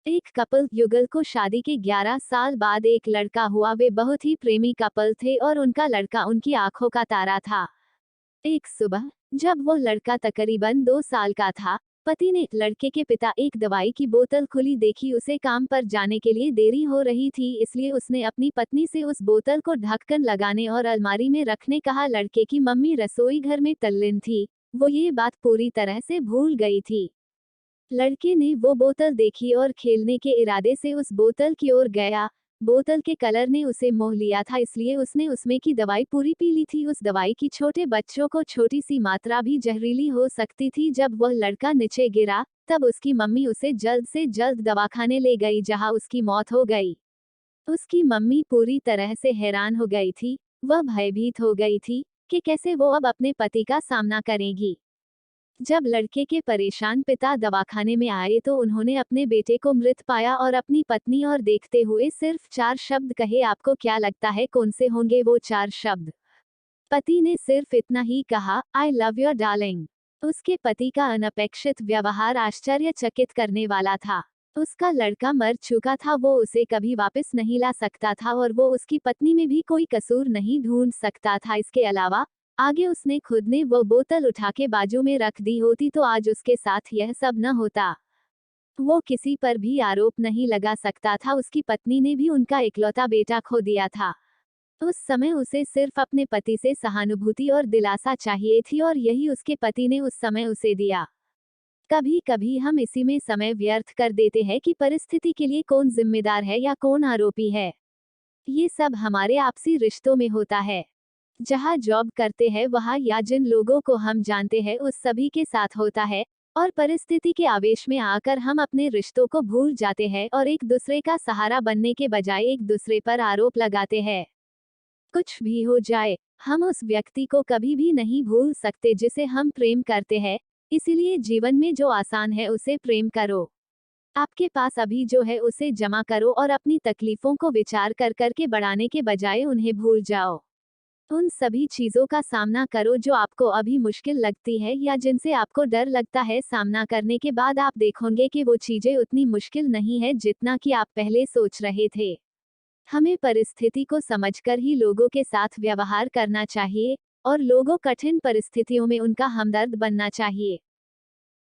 एक कपल युगल को शादी के 11 साल बाद एक लड़का हुआ। वे बहुत ही प्रेमी कपल थे और उनका लड़का उनकी आंखों का तारा था। एक सुबह जब वो लड़का तकरीबन 2 साल का था, पति ने लड़के के पिता एक दवाई की बोतल खुली देखी। उसे काम पर जाने के लिए देरी हो रही थी, इसलिए उसने अपनी पत्नी से उस बोतल को ढक्कन लगाने और अलमारी में रखने कहा। लड़के की मम्मी रसोई घर में तल्लीन थी, वो ये बात पूरी तरह से भूल गई थी। लड़के ने वो बोतल देखी और खेलने के इरादे से उस बोतल की ओर गया। बोतल के कलर ने उसे मोह लिया था, इसलिए उसने उसमें की दवाई पूरी पी ली थी। उस दवाई की छोटे बच्चों को छोटी सी मात्रा भी जहरीली हो सकती थी। जब वह लड़का नीचे गिरा, तब उसकी मम्मी उसे जल्द से जल्द दवाखाने ले गई, जहां उसकी मौत हो गई। उसकी मम्मी पूरी तरह से हैरान हो गई थी। वह भयभीत हो गई थी कि कैसे वो अब अपने पति का सामना करेगी। जब लड़के के परेशान पिता दवाखाने में आए तो उन्होंने अपने बेटे को मृत पाया और अपनी पत्नी और देखते हुए सिर्फ 4 शब्द कहे। आपको क्या लगता है कौन से होंगे वो 4 शब्द? पति ने सिर्फ इतना ही कहा, आई लव योर डार्लिंग। उसके पति का अनपेक्षित व्यवहार आश्चर्यचकित करने वाला था। उसका लड़का मर चुका था, वो उसे कभी वापस नहीं ला सकता था और वो उसकी पत्नी में भी कोई कसूर नहीं ढूंढ सकता था। इसके अलावा आगे उसने खुद ने वो बोतल उठा के बाजू में रख दी होती तो आज उसके साथ यह सब न होता। वो किसी पर भी आरोप नहीं लगा सकता था। उसकी पत्नी ने भी उनका इकलौता बेटा खो दिया था। उस समय उसे सिर्फ अपने पति से सहानुभूति और दिलासा चाहिए थी और यही उसके पति ने उस समय उसे दिया। कभी कभी हम इसी में समय व्यर्थ कर देते हैं कि परिस्थिति के लिए कौन जिम्मेदार है या कौन आरोपी है। ये सब हमारे आपसी रिश्तों में होता है। जहाँ जॉब करते हैं वहाँ या जिन लोगों को हम जानते हैं उस सभी के साथ होता है। और परिस्थिति के आवेश में आकर हम अपने रिश्तों को भूल जाते हैं और एक दूसरे का सहारा बनने के बजाय एक दूसरे पर आरोप लगाते हैं। कुछ भी हो जाए, हम उस व्यक्ति को कभी भी नहीं भूल सकते जिसे हम प्रेम करते हैं। इसीलिए जीवन में जो आसान है उसे प्रेम करो। आपके पास अभी जो है उसे जमा करो और अपनी तकलीफों को विचार कर करके बढ़ाने के बजाय उन्हें भूल जाओ। उन सभी चीजों का सामना करो जो आपको अभी मुश्किल लगती है या जिनसे आपको डर लगता है। सामना करने के बाद आप देखोगे कि वो चीजें उतनी मुश्किल नहीं है जितना कि आप पहले सोच रहे थे। हमें परिस्थिति को समझकर ही लोगों के साथ व्यवहार करना चाहिए और लोगों कठिन परिस्थितियों में उनका हमदर्द बनना चाहिए।